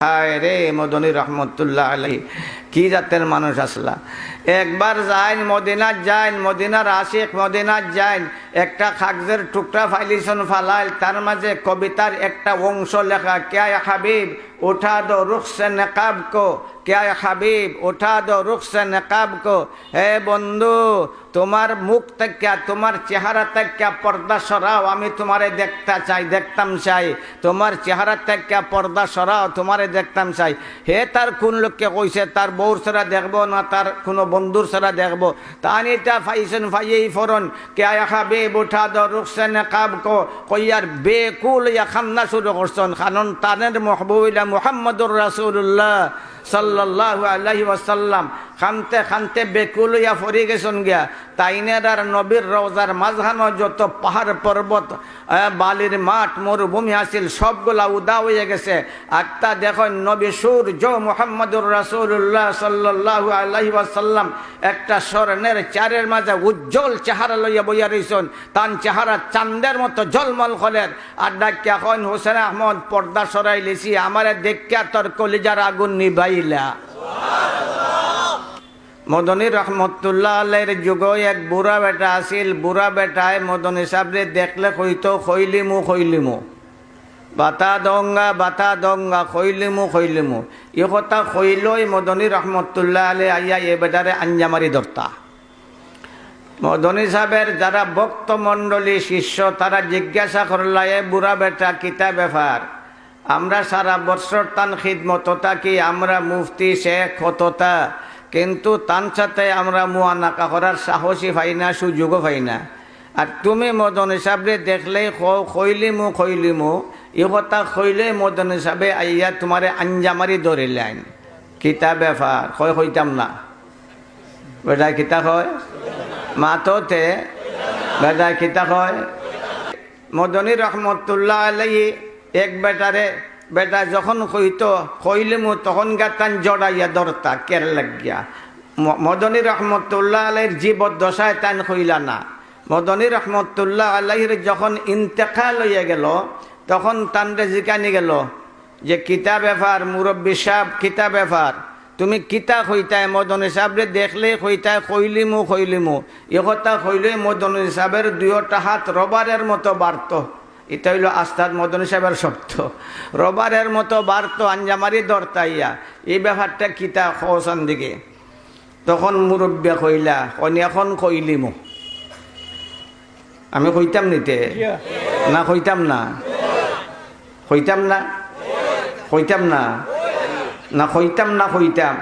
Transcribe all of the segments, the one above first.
হায় রে মদনী রহমতুল্লাহ আলাইহি কি জাতের মানুষ আসলা। একবার যাইন মদিনাত যাইন, মদিনার আশিক মদিনাত যাইন, একটা কাগজের টুকরা ফাইলিশন ফালাইল, তার মাঝে কবিতার একটা অংশ লেখা, ক্যা হাবিব উঠা দো রুখ সে নকাব কো, ক্যা হাবিব উঠা দো রুখ সে নকাব কো। হে বন্ধু, তোমার মুখ থেকে তোমার চেহারা থেকে পর্দা সরাও, আমি তোমারে দেখতে চাই, দেখতাম চাই। তোমার চেহারা থেকে পর্দা সরাও, তোমারে দেখতাম চাই। হে তার কোন লোককে কইছে তার বউর ছাড়া দেখবো না তার কোনো বন্ধুর ছাড়া দেখবো? তানিটা ফাইসন ফাইয়েই ফরন ক্যা হাবিব উঠা দো রুখ সে নকাব কো, কইয়ার বেকুল ইয়া খান্না শুরু করছেন। কারণ তানের মহবুবিল্লাহ মুহাম্মদুর রাসূলুল্লাহ সাল্লাল্লাহু আলাইহি ওয়াসাল্লাম খানতে খানতে বেকুল ইয়া ফরি গেছেন গিয়া। তাইনের আর নবীর রওজার মাঝখানো যত পাহাড় পর্বত, বালির মাঠ, মরুভূমি আসিল, সবগুলা উদা হয়ে গেছে। একটা দেখেন নবী সূর্য মুহাম্মদুর রাসূলুল্লাহ সাল্লাল্লাহু আলাইহি ওয়াসাল্লাম একটা স্বর্ণের চারের মাঝে উজ্জ্বল চেহারা লইয়া বইয়া রইছেন। তান চেহারা চাঁদের মতো ঝলমল করেন। আর ডাকিয়া কন হোসেন আহমদ পর্দা সরাই লিছি, আমারে দেখিয়া তোর কলিজার আগুন নিভাইলা। মদনী রহমতুল্লাহ আলাইহির যুগে এক বুড়া বেটা আসিল। বুড়া বেটায় মদনী সাহেবরে দেখলে কইতো খইলিমু খইলিমু, বাতা দঙ্গা খইলিমু খইলিমু। এ কথা খইলই মদনী রহমতুল্লাহ আলাইহি আইয়া এ বেটারে আঞ্জামারি ধরতা। মদনী সাহেবের যারা ভক্ত মণ্ডলী শিষ্য তারা জিজ্ঞাসা করলা, এ বুড়া বেটা কিতা ব্যাপার? আমরা সারা বছর তান খিদমত থাকি, আমরা মুফতি শেখ হততা, কিন্তু তার সাথে আমরা মুআনাকা করার সাহসী পাই না, সুযোগও পাই না। আর তুমি মদনী সাহেবরে দেখলেই খইলিমু খইলিমু, এ কথা খইলে মদনী সাহেবে আইয়া তোমারে আঞ্জামারি ধরিলেন। কিতা ব্যাপার? হইতাম না বেটা। কিতা কয় মাততে বেটা? কিতা কয়? মদনী রহমতুল্লাহ আলাইহি এক বেটারে বেটা যখন কইতো কইলিমু তখন গাতান জড়াইয়া ধরতা কের লাগিয়া। মদনী রহমতুল্লাহ আলাইহির জীবদ্দশায় তান কইলা না। মদনী রহমতুল্লাহ আলাইহির যখন ইন্তেকাল হইয়া গেল তখন তানরে জিকানি গেল যে কিতা ব্যাপার মুরব্বী সাহেব, কিতা ব্যাপার? তুমি কিতা কইতায়? মদনী সাহেবরে দেখলে কইতায় কইলিমু কইলিমু। এ কথা কইলে মদনী সাহেবের দুইটা হাত রবারের মতো বাড়ত। এটা হইল আস্তাদ মদনী সাহেবের শব্দ। রবারের মতো বাড়তো, আঞ্জামারি দরতাইয়া। এই ব্যাপারটা কিতা খোসান দিকে। তখন মুরব্বিয়া কইলা এখন কইলিমু। আমি কইতাম নিতে না, কইতাম না, কইতাম না, কইতাম না, না কইতাম না, কইতাম।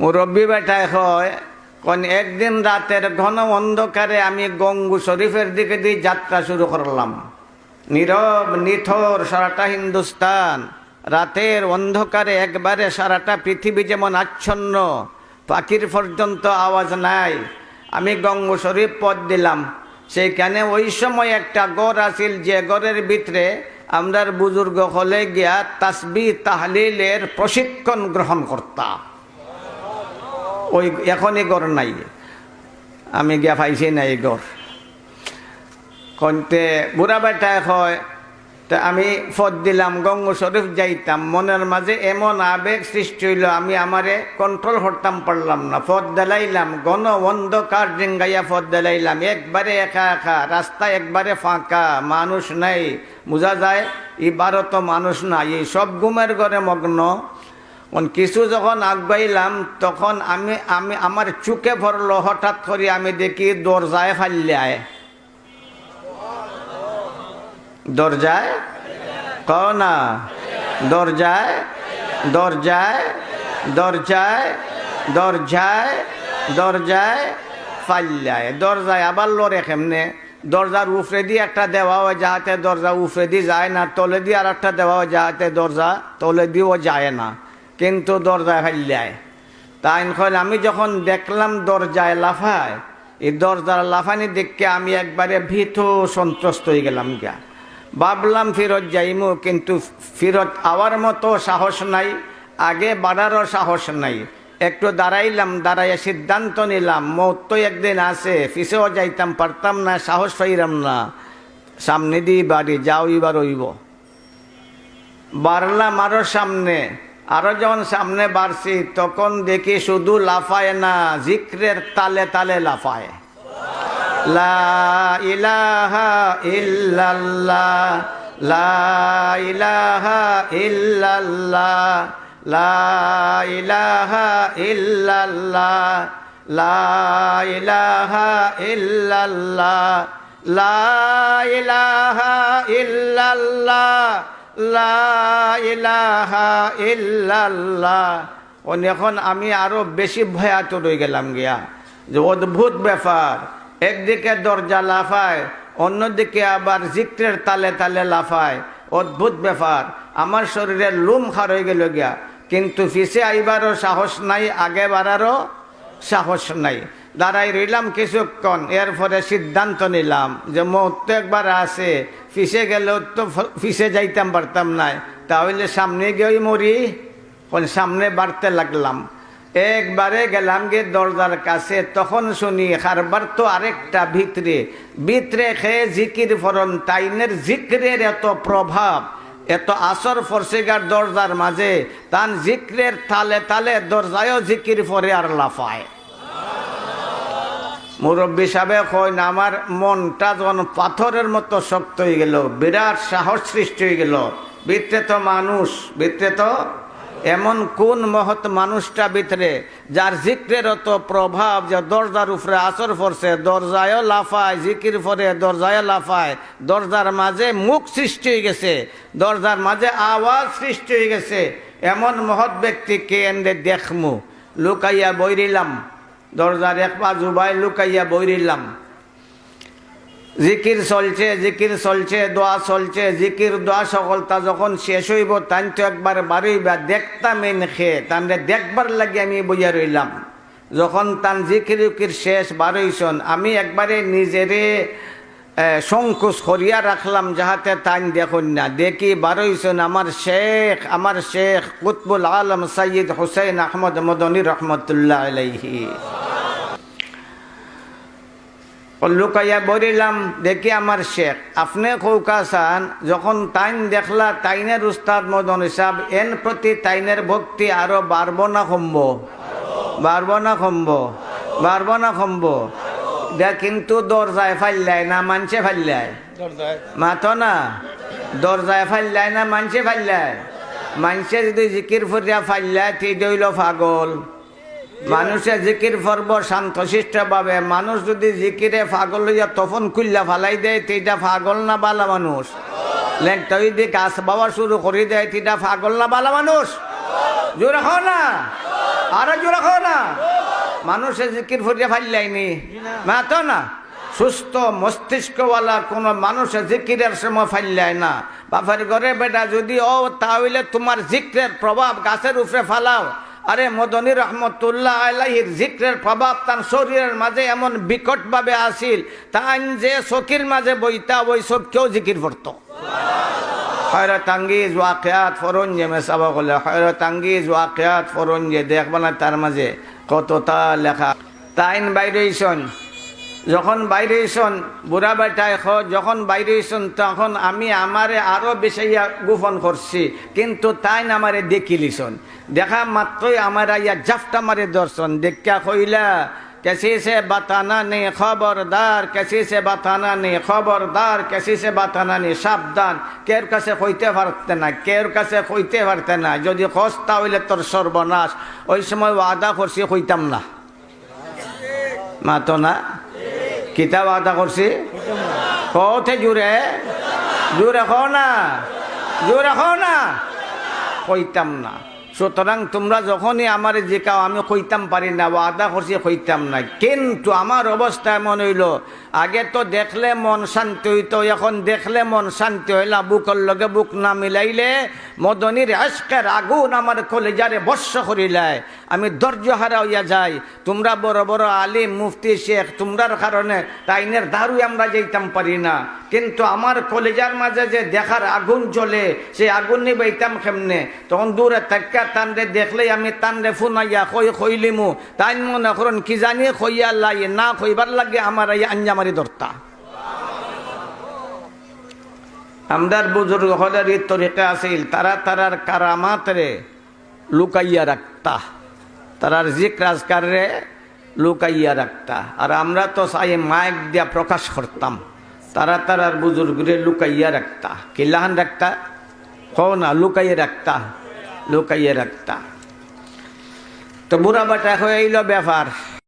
মুরব্বী বেটায় কয় কোন একদিন রাতের ঘন অন্ধকারে আমি গঙ্গু শরীফের দিকে দিয়ে যাত্রা শুরু করলাম। নীরব নিথর সারাটা হিন্দুস্তান, রাতের অন্ধকারে একবারে সারাটা পৃথিবী যেমন আচ্ছন্ন, পাখির পর্যন্ত আওয়াজ নাই। আমি গঙ্গু শরীফ পথ দিলাম। সেইখানে ওই সময় একটা গড় আসিল, যে গড়ের ভিতরে আমরার বুজুর্গ হলে গিয়া তাসবিহ তাহলিলের প্রশিক্ষণ গ্রহণ করতাম। ওই এখনই গড় নাই, আমি গিয়া পাইছি না এই গড়। কনতে বুড়া বেটায় হয় তা আমি ফদ দিলাম, গঙ্গু শরীফ যাইতাম। মনের মাঝে এমন আবেগ সৃষ্টি হইল, আমি আমারে কন্ট্রোল করতাম পারলাম না। ফদ দিলাইলাম, ঘন অন্ধকার ডিঙ্গাইয়া ফদ দিলাইলাম। একবারে একা একা রাস্তা, একবারে ফাঁকা, মানুষ নাই। বোঝা যায় এবারও তো মানুষ নাই, এই সব ঘুমের ঘরে মগ্ন। কিছু যখন আগবাইলাম তখন আমি আমার চুকে ভরলো। হঠাৎ করে আমি দেখি দরজায় ফাল্লায়, দরজায় কও না, দরজায় দরজায় দরজায় দরজায় দরজায় ফাল্লায়। দরজায় আবার লড়ে কেমনে? দরজার উফরে দিয়ে একটা দেওয়া হয় যাহাতে দরজা উফরে দিয়ে যায় না, তলে দিয়ে আর একটা দেওয়া হয় যাহাতে দরজা তলে দিয়েও যায় না, কিন্তু দরজায় ফাল্লায়। তাই আমি যখন দেখলাম দরজায় লাফায়, এই দরজার লাফানি দেখে আমি একবারে ভীত সন্ত্রস্ত হয়ে গেলাম গিয়া। ভাবলাম ফিরত যাইমু, কিন্তু ফিরত আওয়ার মতো সাহস নাই, আগে বাড়ারও সাহস নাই। একটু দাঁড়াইলাম, দাঁড়াইয়া সিদ্ধান্ত নিলাম মৌত তো একদিন আছে, পিছেও যাইতাম পারতাম না, সাহস পাইলাম না। সামনে দিয়ে বাড়ি যাও, এবার হইব। বাড়লাম আরো সামনে, আরো যখন সামনে বাড়ছি তখন দেখি শুধু লাফায় না, জিক্রের তালে তালে লাফায়। লা ইলাহা ইল্লাল্লাহ, লা ইলাহা ইল্লাল্লাহ, লা ইলাহা ইল্লাল্লাহ, লা ইলাহা ইল্লাল্লাহ, লা ইলাহা ইল্লাল্লাহ, লা ইলাহা ইল্লাল্লাহ। এখন আমি আরো বেশি ভয়াত রয়ে গেলাম গিয়া, যে অদ্ভুত ব্যাপার, একদিকে দরজা লাফায়, অন্যদিকে আবার জিক্রের তালে তালে লাফায়, অদ্ভুত ব্যাপার। আমার শরীরের লুম খার হয়ে গেল গিয়া, কিন্তু পিছে আইবারও সাহস নাই, আগে বাড়ারও সাহস নাই। দাঁড়াই রইলাম কিছুক্ষণ, এরপরে সিদ্ধান্ত নিলাম যে মত তো একবার আছে, পিছে গেলেও তো পিছে যাইতাম পারতাম না, তাহলে সামনে গিয়েই মরি। সামনে বাড়তে লাগলাম, একবারে গেলাম গিয়ে দরজার কাছে, তখন শুনি কারবার তো আরেকটা ভিতরে ভিতরে খেয়ে জিকির ফরন, তাইনের জিক্রের এত প্রভাব, এত আসর ফরসিগার দরজার মাঝে, তান জিক্রের তালে তালে দরজায়ও জিকির ফরে আর লাফায়। মুরব্বী সাহেব কই না, আমার মনটা যখন পাথরের মতো শক্ত হয়ে গেল, বিরাট সাহস সৃষ্টি হয়ে গেল। ভিতরে তো মানুষ, ভিতরে তো এমন কোন মহৎ মানুষটা ভিতরে, যার জিক্রের অত প্রভাব, যে দরজার উপরে আসর পড়ছে, দরজায়ও লাফায়, জিকির পরে দরজায় লাফায়, দরজার মাঝে মুখ সৃষ্টি হয়ে গেছে, দরজার মাঝে আওয়াজ সৃষ্টি হয়ে গেছে। এমন মহৎ ব্যক্তিকে এনে দেখমু, লুকাইয়া বইরিলাম, দরজার এক পা জুবাই লুকাইয়া বইরিলাম। জিকির চলছে, জিকির চলছে, দোয়া চলছে, জিকির দোয়া সকলটা যখন শেষ হইব, তাই তো একবার বাড়িবা দেখতাম এন খেয়ে, তানরে দেখবার লাগে আমি বইয়া রইলাম। যখন তান জিকির উকির শেষ বারইছন, আমি একবারে নিজেরে সংকোচ করিয়া রাখলাম, যাহাতে তাই দেখুন না। দেখি বারইছন আমার শেখ কুতবুল আলম সৈয়দ হুসাইন আহমদ মদনী রহমতুল্লাহ আলাইহি। লুকাইয়া বলিলাম, দেখি আমার শেখ, আপনি কৌকাসান। যখন তাইন দেখলা, তাইনের উস্তাদ মদন সাহেব, এন প্রতি তাইনের ভক্তি আরো বাড়ব না কমব? বাড়ব না কমব? বাড়ব না কমব? দেখ, কিন্তু দরজায় ফাইল্লায় না মানছে ফাইল্লায়? মাতো না, দরজায় ফাইল্লায় না মানছে ফাইল্লায়? মানছে যদি জিকির ফরিয়া ফাইল্লায়, তুই দইল পাগল। মানুষে জিকির পর্ব শান্তশিষ্ট ভাবে, মানুষ যদি জিকিরে পাগল হইয়া তখন খুললা ফালাই দেয়, তিটা পাগল না বালা মানুষ? লেংটা যদি গাছ বাবা শুরু করে দেয়, তিটা পাগল না বালা মানুষ? জোরে খাও না, আরো জোরে খাও না। মানুষে জিকির ফরিয়া ফাইলাইনি, মাতো না। সুস্থ মস্তিষ্কওয়ালা কোন মানুষের জিকিরের সময় ফাইলায় না। বাপের ঘরে বেটা যদি তাহলে তোমার জিক্রের প্রভাব গাছের উপরে ফালাও। আরে মদনী রহমতুল্লাহ আলাইহির জিক্রের প্রভাব তার শরীরের মাঝে এমন বিকট ভাবে আসিল, তাই যে চকির মাঝে বইতা ওই সব কেউ জিকির করত। হয়রত আঙ্গিজ ওয়াকিয়াত ফরঞ্জে মেসাবা বলে, হয়রত আঙ্গিজ ওয়াকিয়াত ফরঞ্জে দেখবা না, তার মাঝে কতটা লেখা। তাইন বাইরেইছন, যখন বাইরেইছন বুড়া বেটায় যখন বাইরেইছন, তখন আমি আমারে আরো বেশি গোপন করছি, কিন্তু তাইন আমারে দেখিলিছন। দেখা মাত্রই আমার আইয়া জাফটা মারে দর্শন, দেখা কইলা, कैसी से बताना नहीं खबरदार, कैसी से बताना नहीं खबरदार, कैसी से बताना नहीं সাবধান। কের কাছে কইতে পারতে না, কের কাছে কইতে পারতে না, যদি খস্তা হইলে তোর সর্বনাশ। ওই সময় ওয়াদা করছি কইতাম না, মাতো না। কিতা ওয়াদা করছি? কতে জুড়ে জুড়ে খো না, জুড়ে খো না, কইতাম না। সুতরাং তোমরা যখনই আমার জিকাও, আমি কইতাম পারি না, ওয়াদা করছি কইতাম না। কিন্তু আমার অবস্থা এমন হইল, আগে তো দেখলে মন শান্তি হইতো, এখন দেখলে মন শান্তি হইল। বুকর লগে বুক না মিলাইলে মদনীর আশকের আগুন আমার কলিজারে বর্ষ করিলায়, আমি ধৈর্য হারা হইয়া যাই। তোমরা বড় বড় আলিম মুফতি শেখ, তোমরার কারণে তাইনের দারু আমরা যাইতাম পারি না, কিন্তু আমার কলিজার মাঝে যে দেখার আগুন জ্বলে, সেই আগুন নিবাইতাম কেমনে? তখন দূরে থাকা তানরে দেখলেই আমি তানরে ফুনাইয়া কইলিমু, তাই মনে করুন কি জানি কইয়া লাগে না, কইবার লাগে আমার এই আঞ্জামারি দরতা। আমদার বুজুর্গ হলের এই তরিকা আছিল তারার কারামাত রে লুকাইয়া রাখতা, তারার জিক্র আজকার রে লুকাইয়া রাখতা। আর আমরা তো চাই মাইক দিয়া প্রকাশ করতাম, তারার বুজুর্গরে লুকাইয়া রাখতা। কিল্লাহান রাখতা কও না, লুকাইয়া রাখতা, লুকাইয়া রাখতা। তো বুড়া বেটা হয়ে এইল ব্যাপার।